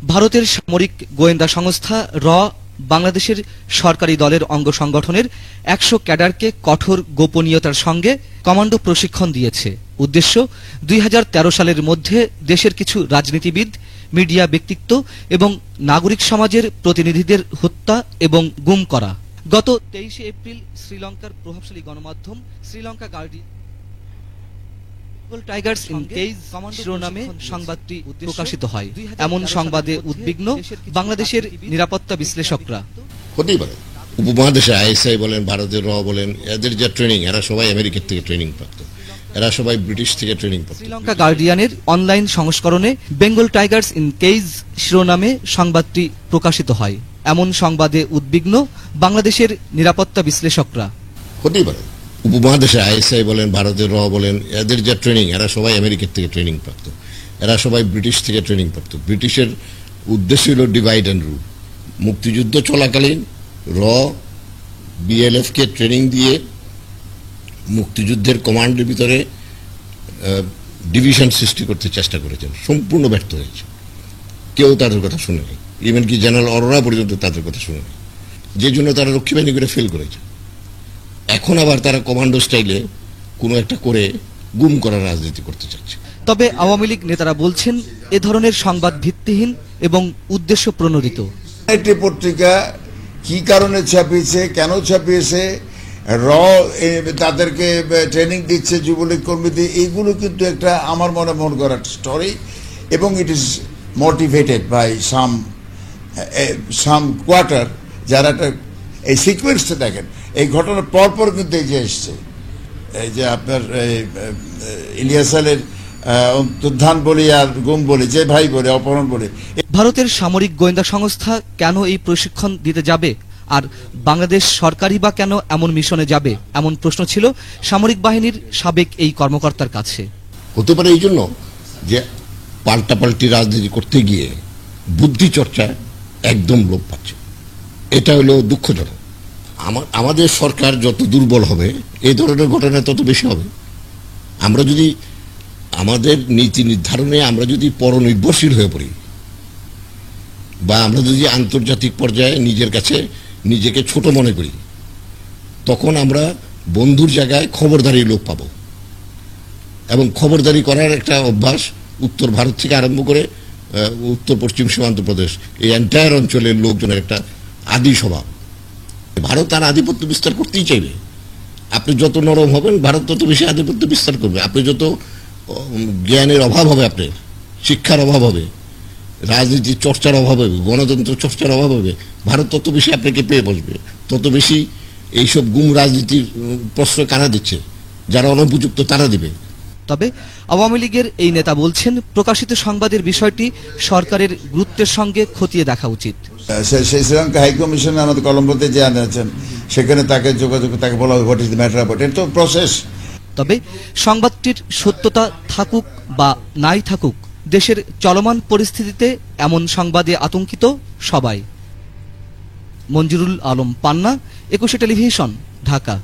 ভারতের সামরিক গোয়েন্দা সংস্থা র বাংলাদেশের সরকারি দলের অঙ্গ সংগঠনের ১০০ ক্যাডারকে কঠোর গোপনীয়তার সঙ্গে কমান্ডো প্রশিক্ষণ দিয়েছে। উদ্দেশ্য ২০১৩ সালের মধ্যে দেশের কিছু রাজনীতিবিদ, মিডিয়া ব্যক্তিত্ব এবং নাগরিক সমাজের প্রতিনিধিদের হত্যা এবং গুম করা। গত ২৩ এপ্রিল শ্রীলঙ্কার প্রভাবশালী গণমাধ্যম Sri Lanka guardian Bengal Tigers in cage শিরোনামে সংবাদটি প্রকাশিত হয়। এমন সংবাদে উদ্বিগ্ন বাংলাদেশের নিরাপত্তা বিশ্লেষকরা। হতেই পারে উপমহাদেশে আইএসআই বলেন, ভারতের র বলেন, এদের যে ট্রেনিং, এরা সবাই আমেরিকার থেকে ট্রেনিং প্রাপ্ত, এরা সবাই ব্রিটিশ থেকে ট্রেনিং প্রাপ্ত। শ্রীলঙ্কা গার্ডিয়ানের অনলাইন সংস্করণে বেঙ্গল টাইগার্স ইন কেজ শিরোনামে সংবাদটি প্রকাশিত হয়। এমন সংবাদে উদ্বিগ্ন বাংলাদেশের নিরাপত্তা বিশ্লেষকরা। হতেই পারে উপমহাদেশে আইএসআই বলেন, ভারতের র বলেন, এদের যে ট্রেনিং, এরা সবাই আমেরিকার থেকে ট্রেনিং প্রাপ্ত, এরা সবাই ব্রিটিশ থেকে ট্রেনিং প্রাপ্ত। ব্রিটিশের উদ্দেশ্য ছিল ডিভাইড অ্যান্ড রুল। মুক্তিযুদ্ধ চলাকালীন র বিএলএফ কে ট্রেনিং দিয়ে মুক্তিযুদ্ধের কমান্ডের ভিতরে ডিভিশন সৃষ্টি করতে চেষ্টা করেছেন, সম্পূর্ণ ব্যর্থ হয়েছে। কেউ তাদের কথা শুনেনি, ইভেন কি জেনারেল অরোরা পর্যন্ত তাদের কথা শুনেনি, যে জন্য তারা রক্ষী বাহিনী করে ফেল করেছে। এখন আবার তারা কমান্ডো স্টাইলে কোনো একটা করে গুম করার রাজনীতি করতে চাচ্ছে। তবে আওয়ামী লীগ নেতারা বলছেন এ ধরনের সংবাদ ভিত্তিহীন এবং উদ্দেশ্য প্রণোদিত। একটি পত্রিকা কি কারণে ছাপিয়েছে, কেন ছাপিয়েছে, র তাদেরকে ট্রেনিং দিচ্ছে যুবলীগ কর্মীদের, এইগুলো কিন্তু একটা আমার মন করার স্টোরি, এবং it is motivated by some quarter, যারা একটা এই সিকোয়েন্সটা দেখেন, এই ঘটনার পরপর কিন্তু এই যে এসছে, এই যে আপনার ইলিয়াস আলীর অন্তর্ধান বলি আর গুম বলি, যে ভাই বলে, অপহরণ বলে। ভারতের সামরিক গোয়েন্দা সংস্থা কেন এই প্রশিক্ষণ দিতে যাবে, আর বাংলাদেশ সরকারই বা কেন এমন মিশনে যাবে, এমন প্রশ্ন ছিল সামরিক বাহিনীর সাবেক এই কর্মকর্তার কাছে। হতে পারে এই জন্য যে পাল্টাপাল্টি রাজনীতি করতে গিয়ে বুদ্ধি চর্চা একদম লোপ পাচ্ছে। এটা হলো দুঃখজনক। আমাদের সরকার যত দুর্বল হবে, এই ধরনের ঘটনা তত বেশি হবে। আমরা যদি আমাদের নীতি নির্ধারণে আমরা যদি পরনির্ভরশীল হয়ে পড়ি, বা আমরা যদি আন্তর্জাতিক পর্যায়ে নিজের কাছে নিজেকে ছোট মনে করি, তখন আমরা বন্ধুর জায়গায় খবরদারি লোক পাব। এবং খবরদারি করার একটা অভ্যাস উত্তর ভারত থেকে আরম্ভ করে উত্তর পশ্চিম সীমান্ত প্রদেশ, এই এন্টায়ার অঞ্চলের লোকজনের একটা আদি স্বভাব। ভারত তার আধিপত্য বিস্তার করতেই চাইবে। আপনি যত নরম হবেন, ভারত তত বেশি আধিপত্য বিস্তার করবে। আপনি যত জ্ঞানের অভাব হবে, আপনার শিক্ষার অভাব হবে, রাজনীতির চর্চার অভাব হবে, গণতন্ত্র চর্চার অভাব হবে, ভারত তত বেশি আপনাকে পেয়ে বসবে, তত বেশি এইসব গুম রাজনীতির প্রশ্রয় কারা দিচ্ছে, যারা অনুপযুক্ত তারা দিবে। তবে আওয়ামী লীগের এই নেতা বলছেন প্রকাশিত সংবাদের বিষয়টি সরকারের গুরুত্বের সঙ্গে খতিয়ে দেখা উচিত। সেই শ্রীলঙ্কা হাইকমিশনে আমাদের কলম্বোতে যে আনেছেন, সেখানে তাকে যোগাযোগ, তাকে বলা হবে what is the matter about, এটা তো প্রসেস। তবে সংবাদটির সত্যতা থাকুক বা নাই থাকুক, দেশের চলমান পরিস্থিতিতে এমন সংবাদে আতঙ্কিত সবাই। মঞ্জুরুল আলম পান্না, ২১ টেলিভিশন, ঢাকা।